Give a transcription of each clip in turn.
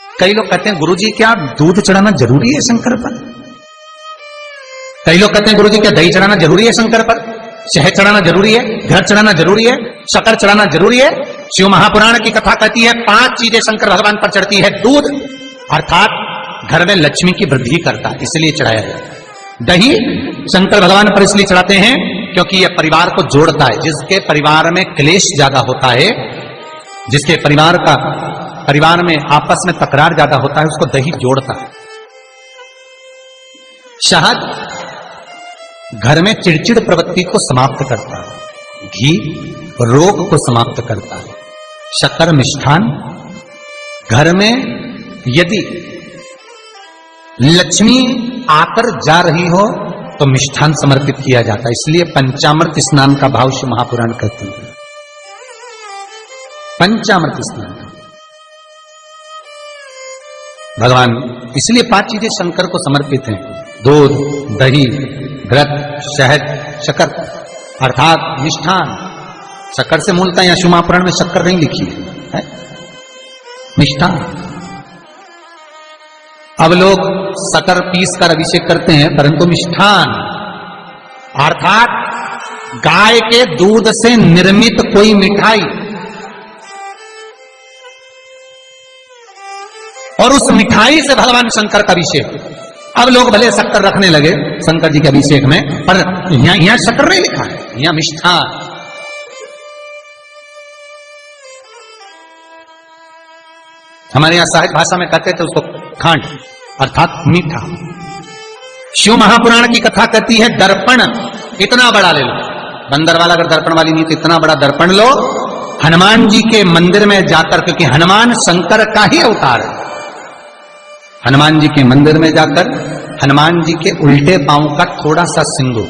कई लोग कहते हैं गुरुजी क्या दूध चढ़ाना जरूरी है शंकर पर? कई लोग कहते हैं गुरुजी क्या दही चढ़ाना जरूरी है शंकर पर? शहद चढ़ाना जरूरी है? घृत चढ़ाना जरूरी है? शक्कर चढ़ाना जरूरी है? शिव महापुराण की कथा कहती है 5 चीजें शंकर भगवान पर चढ़ती है। दूध अर्थात घर में लक्ष्मी की वृद्धि करता है, इसलिए चढ़ाया जाता है। दही शंकर भगवान पर इसलिए चढ़ाते हैं क्योंकि यह परिवार को जोड़ता है। जिसके परिवार में क्लेश ज्यादा होता है, जिसके परिवार में आपस में तकरार ज्यादा होता है, उसको दही जोड़ता है। शहद घर में चिड़चिड़ प्रवृत्ति को समाप्त करता है। घी रोग को समाप्त करता है। शक्कर मिष्ठान घर में यदि लक्ष्मी आकर जा रही हो तो मिष्ठान समर्पित किया जाता है। इसलिए पंचामृत स्नान का भाव शिव महापुराण कहते हैं। पंचामृत स्नान भगवान, इसलिए 5 चीजें शंकर को समर्पित हैं। दूध, दही, घृत, शहद, शक्कर अर्थात मिष्ठान। शक्कर से मूलतः यहां शिव महापुराण में शक्कर नहीं लिखी है, मिष्ठान। अब लोग शक्कर पीस कर अभिषेक करते हैं, परंतु मिष्ठान अर्थात गाय के दूध से निर्मित कोई मिठाई और उस मिठाई से भगवान शंकर का अभिषेक। अब लोग भले शक्कर रखने लगे शंकर जी के अभिषेक में, पर यहां शक्कर नहीं लिखा है, यहां मिष्ठान। हमारे यहां साहित्य भाषा में कहते थे उसको खांड अर्थात मीठा। शिव महापुराण की कथा कहती है दर्पण इतना बड़ा ले लो। बंदर वाला अगर दर्पण वाली नहीं तो इतना बड़ा दर्पण लो, हनुमान जी के मंदिर में जाकर, क्योंकि हनुमान शंकर का ही अवतार है। हनुमान जी के मंदिर में जाकर हनुमान जी के उल्टे पांव का थोड़ा सा सिंदूर,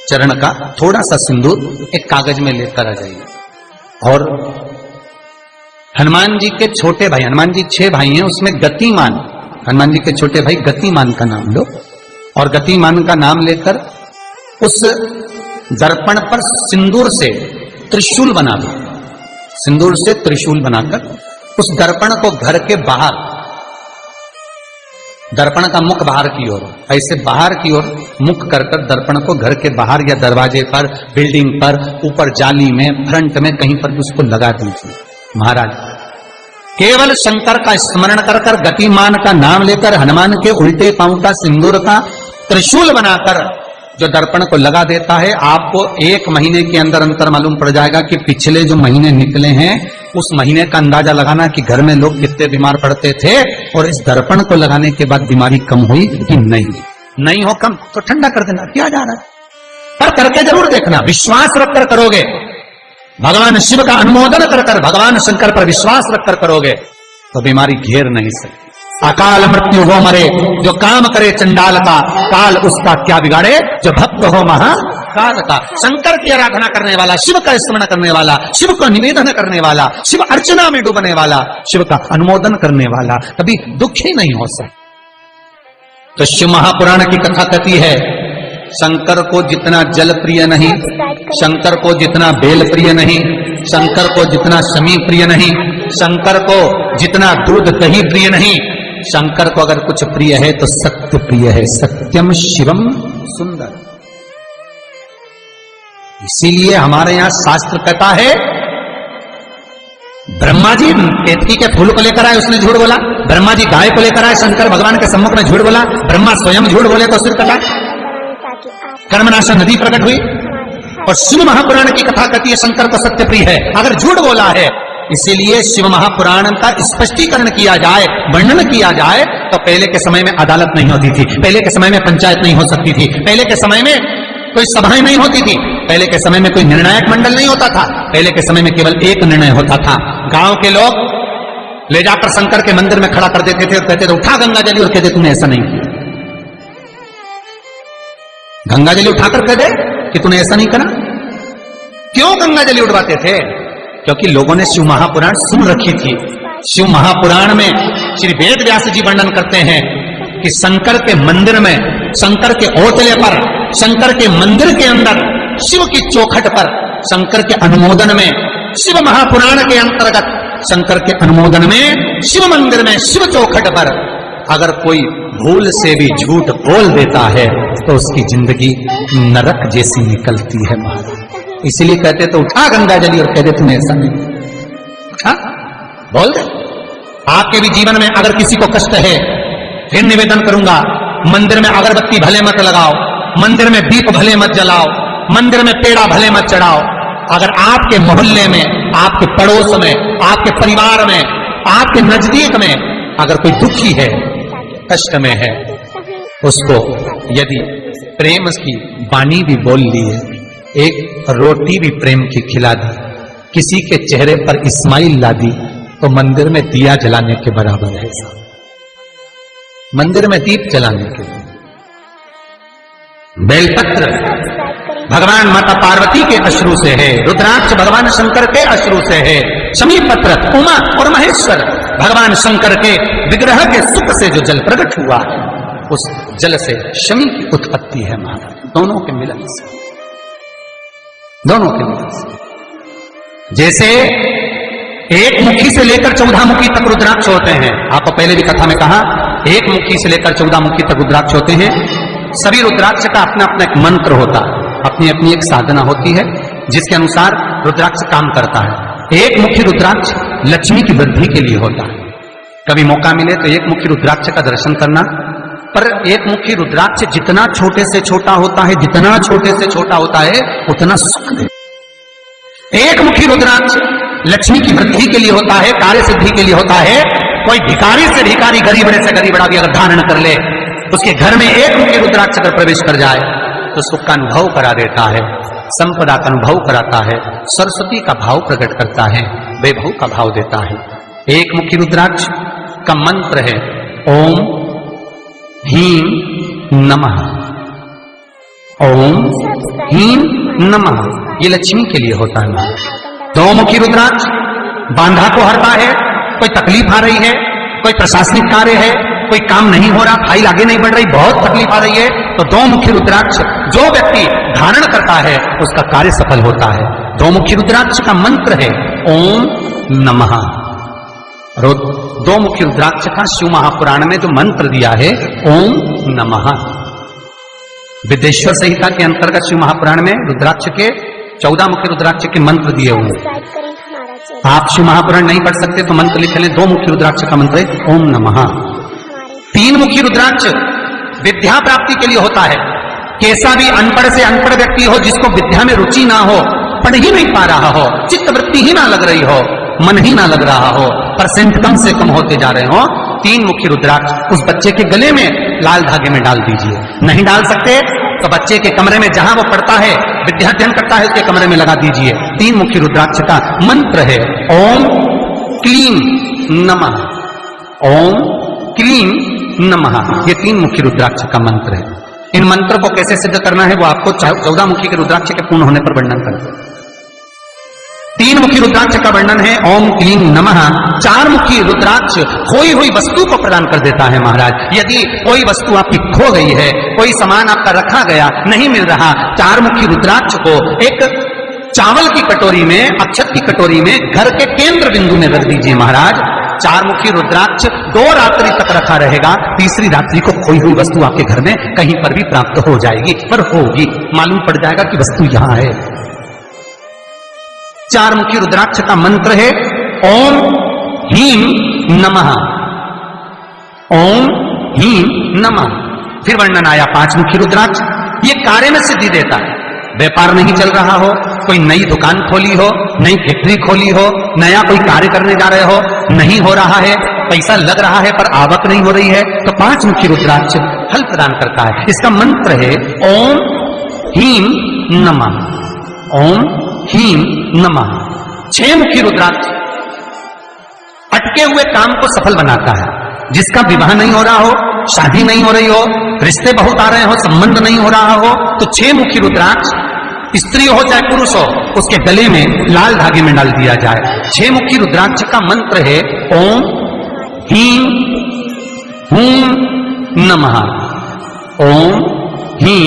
चरण का थोड़ा सा सिंदूर एक कागज में लेकर आ जाइए। और हनुमान जी के छोटे भाई, हनुमान जी 6 भाई हैं, उसमें गतिमान, हनुमान जी के छोटे भाई गतिमान का नाम लो और गतिमान का नाम लेकर उस दर्पण पर सिंदूर से त्रिशूल बना दो। सिंदूर से त्रिशूल बनाकर उस दर्पण को घर के बाहर, दर्पण का मुख बाहर की ओर, ऐसे बाहर की ओर मुख कर दर्पण को घर के बाहर या दरवाजे पर, बिल्डिंग पर, ऊपर जाली में, फ्रंट में कहीं पर भी उसको लगा दीजिए। महाराज केवल शंकर का स्मरण कर गतिमान का नाम लेकर हनुमान के उल्टे पांव का सिंदूर का त्रिशूल बनाकर जो दर्पण को लगा देता है, आपको 1 महीने के अंदर अंतर मालूम पड़ जाएगा कि पिछले जो महीने निकले हैं उस महीने का अंदाजा लगाना कि घर में लोग कितने बीमार पड़ते थे और इस दर्पण को लगाने के बाद बीमारी कम हुई कि नहीं हो कम तो ठंडा कर देना, क्या जा रहा है। पर करके जरूर देखना, विश्वास रखकर करोगे, भगवान शिव का अनुमोदन कर भगवान शंकर पर विश्वास रखकर करोगे तो बीमारी घेर नहीं सकती। अकाल मृत्यु हो मरे जो काम करे चंडाल का, काल उसका क्या बिगाड़े जो भक्त हो महाकाल का। शंकर की आराधना करने वाला, शिव का स्मरण करने वाला, शिव को निवेदन करने वाला, शिव अर्चना में डूबने वाला, शिव का अनुमोदन करने वाला कभी दुखी नहीं हो सकता। तो शिव महापुराण की कथा कहती है शंकर को जितना जल प्रिय नहीं, शंकर को जितना बेल प्रिय नहीं, शंकर को जितना शमी प्रिय नहीं, शंकर को जितना दूध दही प्रिय नहीं, शंकर को अगर कुछ प्रिय है तो सत्य प्रिय है। सत्यम शिवम सुंदर। इसीलिए हमारे यहां शास्त्र कहता है ब्रह्मा जी केतकी के फूल को लेकर आए, उसने झूठ बोला। ब्रह्मा जी गाय को लेकर आए, शंकर भगवान के सम्मुख में झूठ बोला। ब्रह्मा स्वयं झूठ बोले तो सिर कटा। कर्मनाशा नदी प्रकट हुई। और शिव महापुराण की कथा कहती है शंकर को सत्य प्रिय है अगर झूठ बोला है। इसीलिए शिव महापुराण का स्पष्टीकरण किया जाए, वर्णन किया जाए तो पहले के समय में अदालत नहीं होती थी, पहले के समय में पंचायत नहीं हो सकती थी, पहले के समय में कोई सभाएं नहीं होती थी, पहले के समय में कोई निर्णायक मंडल नहीं होता था, पहले के समय में केवल एक निर्णय होता था। गांव के लोग ले जाकर शंकर के मंदिर में खड़ा कर देते थे और कहते थे उठा गंगा जली, और कहते तूने ऐसा नहीं किया। गंगा जली उठाकर कह दे कि तूने ऐसा नहीं करा। क्यों गंगा जली उठवाते थे? क्योंकि लोगों ने शिव महापुराण सुन रखी थी। शिव महापुराण में श्री वेद व्यास जी वर्णन करते हैं कि शंकर के मंदिर में, शंकर के औतले पर, शंकर के मंदिर के अंदर, शिव की चौखट पर, शंकर के अनुमोदन में, शिव महापुराण के अंतर्गत शंकर के अनुमोदन में शिव मंदिर में, शिव चौखट पर अगर कोई भूल से भी झूठ बोल देता है तो उसकी जिंदगी नरक जैसी निकलती है महाराज। इसीलिए कहते तो उठा गंगा जली और कह दे तुम्हें ऐसा नहीं, उठा बोल दे। आपके भी जीवन में अगर किसी को कष्ट है, फिर निवेदन करूंगा, मंदिर में अगरबत्ती भले मत लगाओ, मंदिर में दीप भले मत जलाओ, मंदिर में पेड़ा भले मत चढ़ाओ। अगर आपके मोहल्ले में, आपके पड़ोस में, आपके परिवार में, आपके नजदीक में अगर कोई दुखी है, कष्ट में है, उसको यदि प्रेम की वाणी भी बोल ली है, एक रोटी भी प्रेम की खिला दी, किसी के चेहरे पर इस्माइल ला दी, तो मंदिर में दिया जलाने के बराबर है। मंदिर में दीप जलाने के लिए बेलपत्र भगवान माता पार्वती के अश्रु से है, रुद्राक्ष भगवान शंकर के अश्रु से है, शमी पत्र उमा और महेश्वर भगवान शंकर के विग्रह के सुख से जो जल प्रकट हुआ है, उस जल से शमी की उत्पत्ति है महाराज। दोनों के मिलन से, दोनों के मिलन से। जैसे एक मुखी से लेकर 14 मुखी तक रुद्राक्ष होते हैं, आपको पहले भी कथा में कहा, एक मुखी से लेकर 14 मुखी तक रुद्राक्ष होते हैं। सभी रुद्राक्ष का अपना अपना एक मंत्र होता है, अपनी अपनी एक साधना होती है जिसके अनुसार रुद्राक्ष काम करता है। एक मुखी रुद्राक्ष लक्ष्मी की वृद्धि के लिए होता है। कभी मौका मिले तो एक मुखी रुद्राक्ष का दर्शन करना। पर एक मुखी रुद्राक्ष जितना छोटे से छोटा होता है, जितना छोटे से छोटा होता है, उतना सुख है। एक मुखी रुद्राक्ष लक्ष्मी की वृद्धि के लिए होता है, कार्य सिद्धि के लिए होता है। कोई भिखारी से भिखारी, गरीबड़े से गरीबड़ा भी अगर धारण कर ले, उसके घर में एक मुखी रुद्राक्ष अगर प्रवेश कर जाए तो सुख का अनुभव करा देता है, संपदा का अनुभव कराता है, सरस्वती का भाव प्रकट करता है, वैभव का भाव देता है। एक मुखी रुद्राक्ष का मंत्र है ओम ह्रीं नमः, ओम ह्रीं नमः। ये लक्ष्मी के लिए होता है। दो मुखी रुद्राक्ष बांधा को हरता है। कोई तकलीफ आ रही है, कोई प्रशासनिक कार्य है, कोई काम नहीं हो रहा, फाइल आगे नहीं बढ़ रही, बहुत तकलीफ आ रही है, तो दो मुखी रुद्राक्ष जो व्यक्ति धारण करता है उसका कार्य सफल होता है। दो मुखी रुद्राक्ष का मंत्र है ओम नमः। दो मुखी रुद्राक्ष का शिव महापुराण में जो मंत्र दिया है ओम नमः। विदेश्वर संहिता के अंतर्गत शिव महापुराण में रुद्राक्ष के 14 मुखी रुद्राक्ष के मंत्र दिए हुए हैं। आप शिव महापुराण नहीं पढ़ सकते तो मंत्र लिख लें। दो मुखी रुद्राक्ष का मंत्र है ओम नमः। तीन मुखी रुद्राक्ष विद्या प्राप्ति के लिए होता है। कैसा भी अनपढ़ से अनपढ़ व्यक्ति हो, जिसको विद्या में रुचि ना हो, पढ़ ही नहीं पा रहा हो, चित्त वृत्ति ही ना लग रही हो, मन ही ना लग रहा हो, परसेंट कम से कम होते जा रहे हो, तीन मुखी रुद्राक्ष उस बच्चे के गले में लाल धागे में डाल दीजिए। नहीं डाल सकते तो बच्चे के कमरे में जहां वो पढ़ता है, विद्याध्ययन करता है, उसके कमरे में लगा दीजिए। तीन मुखी रुद्राक्ष का मंत्र है ओम क्लीं नमः, ओम क्लीं नमः। ये तीन मुखी रुद्राक्ष का मंत्र है। इन मंत्र को कैसे सिद्ध करना है वो आपको 14 मुखी के रुद्राक्ष के पूर्ण होने पर वर्णन करें। तीन मुखी रुद्राक्ष का वर्णन है ओम क्लीं नमः। चार मुखी रुद्राक्ष खोई हुई वस्तु को प्रदान कर देता है महाराज। यदि कोई वस्तु आपकी खो गई है, कोई सामान आपका रखा गया नहीं मिल रहा, चार मुखी रुद्राक्ष को एक चावल की कटोरी में, अक्षत की कटोरी में घर के केंद्र बिंदु में रख दीजिए महाराज। चार मुखी रुद्राक्ष 2 रात्रि तक रखा रहेगा। तीसरी रात्रि को खोई हुई वस्तु आपके घर में कहीं पर भी प्राप्त हो जाएगी, पर होगी, मालूम पड़ जाएगा कि वस्तु यहां है। चार मुखी रुद्राक्ष का मंत्र है ओम ह्रीं नमः, ओम ह्रीं नमः। फिर वर्णन आया 5 मुखी रुद्राक्ष। ये कार्य में सिद्धि देता है। व्यापार नहीं चल रहा हो, कोई नई दुकान खोली हो, नई फैक्ट्री खोली हो, नया कोई कार्य करने जा रहे हो, नहीं हो रहा है, पैसा लग रहा है पर आवक नहीं हो रही है, तो 5 मुखी रुद्राक्ष फल प्रदान करता है। इसका मंत्र है ओम ह्रीं नमः, ओम ह्रीं नमः। 6 मुखी रुद्राक्ष अटके हुए काम को सफल बनाता है। जिसका विवाह नहीं हो रहा हो, शादी नहीं हो रही हो, रिश्ते बहुत आ रहे हो, संबंध नहीं हो रहा हो, तो 6 मुखी रुद्राक्ष स्त्री हो चाहे पुरुष हो, उसके गले में लाल धागे में डाल दिया जाए। 6 मुखी रुद्राक्ष का मंत्र है ओम ह्रीं हूं नमः, ओम ह्रीं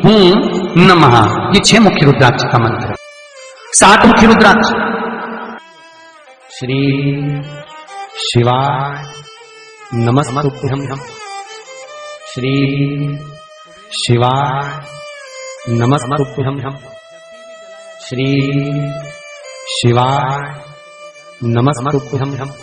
हूं नमः। ये 6 मुखी रुद्राक्ष का मंत्र है। 7 मुखी रुद्राक्ष श्री शिवाय नमस्तुभ्यं। श्री शिवाय नमस्तुभ्यं। श्री शिवाय नमस्तुभ्यं।